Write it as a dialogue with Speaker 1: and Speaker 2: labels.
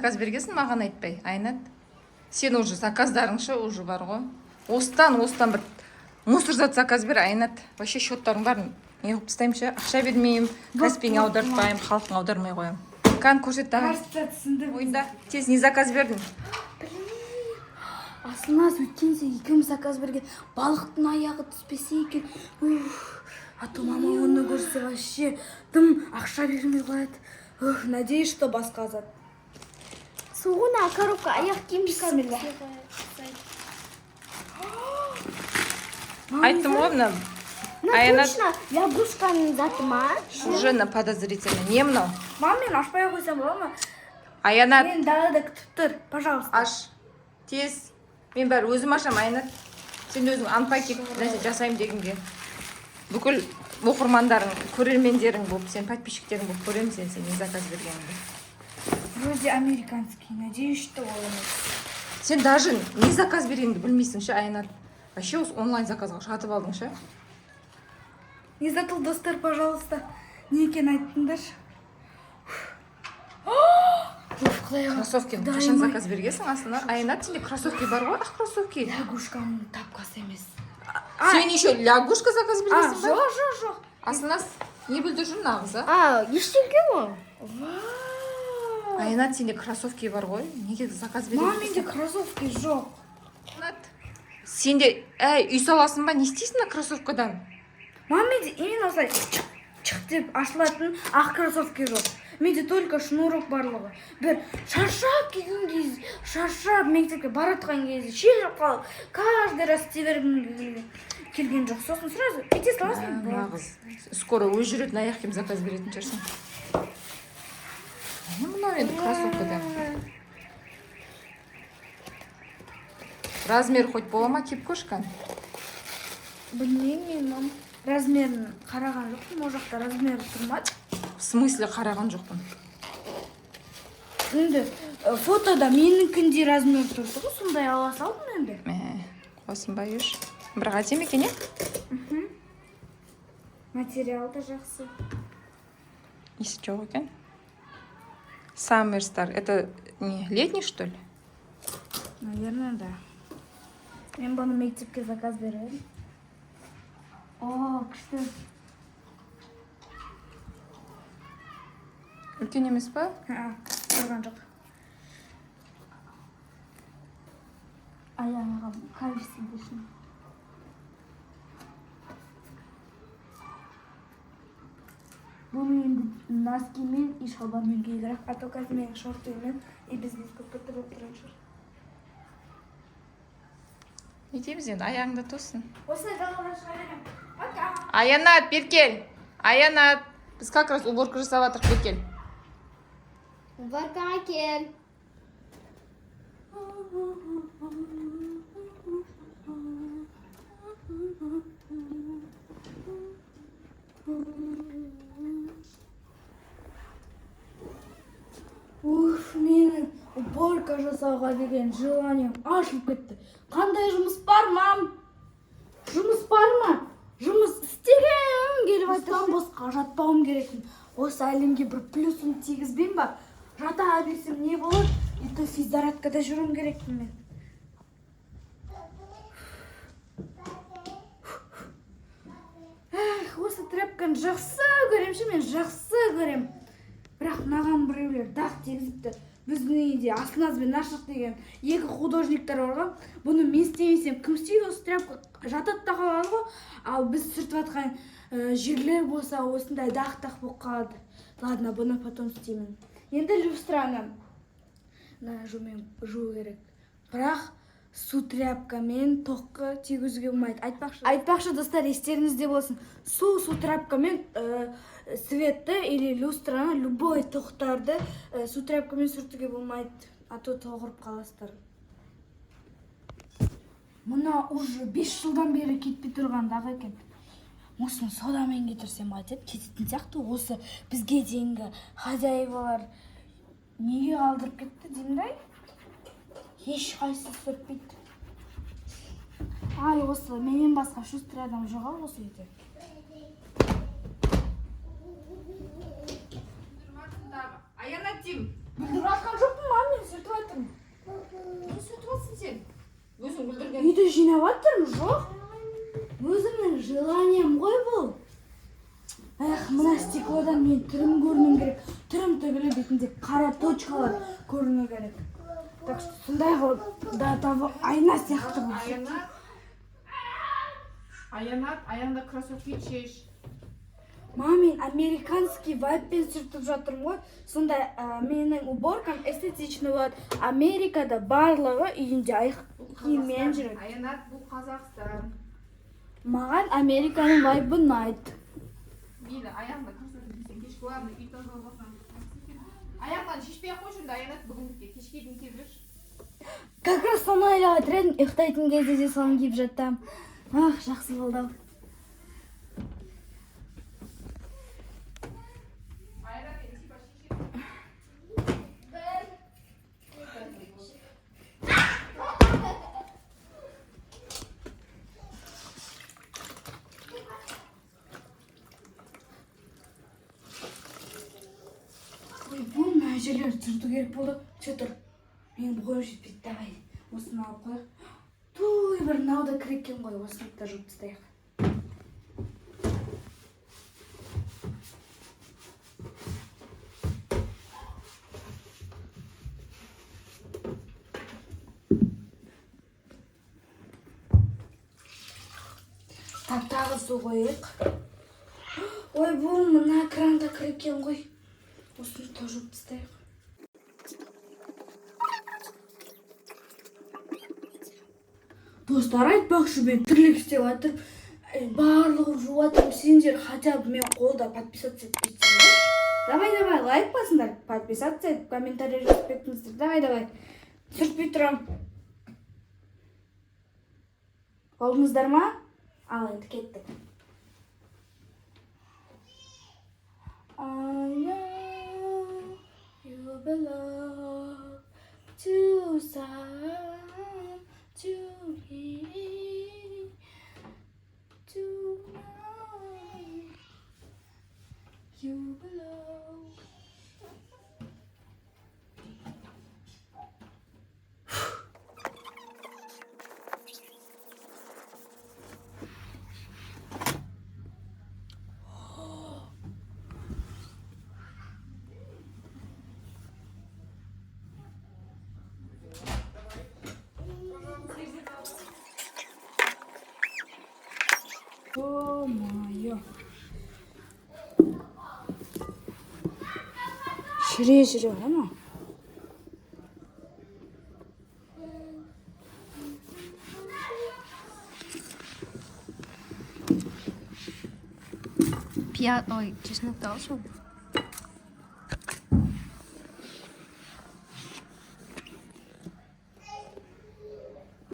Speaker 1: заказ бергенсің, маған айтпай, Айнат. Сен уже заказдарыңшы уже бар ғой. Остан бір мусор зат заказ бер, Айнат. Вообще счеттарың барын не қылып тастаймын ше. Ақша бермеймін, Каспиңе аудартпаймын, халқыңа аудармай қоямын. Кән көрсет тағы. Ойында, тез не заказ бердің?
Speaker 2: Асылназ өткенсе екеуміз заказ берген балықтың аяғы түспесе екен. А то мама оны көрсе вообще тым ақша бермей қояды. Надеюсь, что басқа зат.
Speaker 3: Суғына коробка аяқ киім
Speaker 2: Бисмилля.
Speaker 1: Айттым ғой, мына
Speaker 3: Айнат. Точно лягушканың заты ма?
Speaker 1: уже на подозрительно. Не мынау?
Speaker 2: Мам, мен ашпай қойсам бола ма?
Speaker 1: Айнат,
Speaker 2: Мен далада күтіп тұр, пожалуйста.
Speaker 1: аш. Тез. Мен бәрі өзім ашам, Айнат. Сен өзің анпакет нәрсе жасаймын дегенге. Бүкіл оқырмандарың, көрермендерің болып, сен подписчиктерің болып көремін сен не заказ бергеніңді.
Speaker 2: Вроде американский, надеюсь, что ол емес.
Speaker 1: Сен даже не заказ бергеніңді білмейсің ше, Айнат. Вообще осы онлайн заказға жатып алдың ше.
Speaker 2: Не затыл, достар, пожалуйста. Не екенін айттыңдаршы.
Speaker 1: Кроссовки қашан заказ бергенсің астына? Айнат, сенде кроссовки бар ғой, ақ кроссовки.
Speaker 2: Лягушканың тапқасы емес.
Speaker 1: Сен еще лягушка заказ бергенсің ба?
Speaker 2: Жоқ.
Speaker 1: Астына не білді жүр нағыз, а?
Speaker 3: Ештеңке ма?
Speaker 1: Айнат, сенде кроссовки бар ғой, неге заказ бергенсің?
Speaker 2: Мам, менде кроссовки жоқ.
Speaker 1: Айнат, сенде үй саласың ба, не істейсің на кроссовкадан?
Speaker 2: Мам, менде именно осылай чық деп ашылатын ақ кроссовки жоқ. Менде только шнурок барлығы. Бір шаршап келген кезде, шаршап мектепке баратқан кезде, шешіп қалып, каждый раз істей келген жоқ. Сосын сразу ете саласың.
Speaker 1: Нағыз. Скоро өз жүретін аяқ киім заказ беретін шығарсың. Не мынау енді кроссовкадан? Размер хоть бола ма, киіп көрші кән?
Speaker 2: Білмеймін, мам. Размерін қараған жоқпын, ол жақта размері тұрмады.
Speaker 1: В смысле қараған жоқпын?
Speaker 2: Енді фотода менікіндей размер тұрды ғой, сондай ала салдым енді.
Speaker 1: Осың ба еш? Бірақ әдемі екен, е?
Speaker 2: Материал да жақсы.
Speaker 1: Иісі жоқ екен. Summer Star. Это не летний, что ли?
Speaker 2: Наверное, да. Мен бұны мектепке заказ беремін. О, күшті.
Speaker 1: Үлкен емес па?
Speaker 2: Тұрған жоқ. Аяғыма кәлісі дешін. Бұны енді носкимен и шалбармен киігірек. А то қазір менің шортымен и бізбіз көп бітіріп тұрған шығар.
Speaker 1: Не дейміз енді, аяғыңда тосын.
Speaker 2: Осылай далаға шыға берем. Пока.
Speaker 1: Аянат, бер кел. Аянат. Біз как раз уборка жасап жатырмық, бер кел.
Speaker 3: Уборкаға кел.
Speaker 2: Менің уборка жасауға деген желанием ашылып кетті. Қандай жұмыс бар, мам? Жұмыс бар ма? Жұмыс істегенім келіп айтқан босқа жатпауым керекпін. Осы әлемге бір плюсым тигізбеймін ба? Жата берсем не болады? И то физзарядкада жүруім керекпін мен. Осы тряпканы жақсы көремші, мен жақсы көрем. Бірақ маған біреулер дақ тегізіпті. Біздің үйде Асылназ бен Ашық деген екі художниктар бар ғой. Бұны мен істемесем, кім істейді? Осы тряпка жатады да қалады ғой. Ал біз сүртіп жатқан жерлер болса осындай дақ-дақ болып қалады. Ладно, бұны потом істеймін. Енді люстраны жумен жуу керек. Бірақ су тряпкамен тоққа тигізуге болмайды. Айтпақшы достар, естеріңізде болсын. Су тряпкамен светті или люстраны, любой тоқтарды су тряпкамен сүртуге болмайды. А то тоғырып қаласыздар. Мұна уже 5 жылдан бері кетпей тұрғандағы екен. Осыны содамен кетірсем айтып кететін сияқты. Осы бізге дейінгі хозяевалар неге қалдырып кетті деймін-ай? Еш қайсы сүртпейді. Ай, осы менен басқа шустыр адам жоқ осы үйде.
Speaker 1: Аянат деймін.
Speaker 2: Бүлдіріп атқан жоқпын, мам, мен
Speaker 1: не сөйтіп алсың сен өзің бүлдірген
Speaker 2: үйді жинап жатырмын, жоқ. Өзімнің желанием ғой бұл. Эх, мына стеклодан мен түрім көрінуім керек. Түрім түгілі бетінде қара точкалар көріну керек. Так что сондай қылып да айна сияқты болсын.
Speaker 1: Аянда кроссовки шеш.
Speaker 2: Мама, мен американский вайппен сүртіп жатырмын ғой. Сонда менің уборкам эстетичный болады. Америкада барлығы үйінде киіммен жүреді.
Speaker 1: Аянат, бұл Қазақстан.
Speaker 2: Маған Американың вайпы ұнайды.
Speaker 1: Мейлі, аяғында кроссовки кисең, кешкі главный үй тазалап алсаң. Аяқтан шешпей-ақ қойшы, Аянат бүгінге кешке дейін киіп жүрші.
Speaker 2: Как раз соны ойлап жатыр едім, ұйықтайтын кезде де соны киіп жаттым. Ах, жақсы болды. Ой, бұл мына жерлерді сүрту керек болды. Че тұр? Мен бойым жетпейді, давай. Осыны алып қояйық. Туй, бір науда кір екен ғой, осыны да жуып тастайық. Тағы су қойық. Ой, бұл мына кранда кір екен ғой. Осыны да жуып тастайық. Достар, айтпақшы мен тірлік істеп жатырмын. Барлығын жуып жатырмын. Сендер хотя бы мен қолда подписаться етпейсіңдер. Давай, лайк басыңдар. Подписаться етіп, комментарий жазып кетіңіздер. Давай. Сүртпей тұрам. Болдыңыздар ма? Ал, енді кеттік. I know you belong to someone, to me, to know you belong. О-моё. Жүре ғана.
Speaker 3: Ой, чеснокты алшы.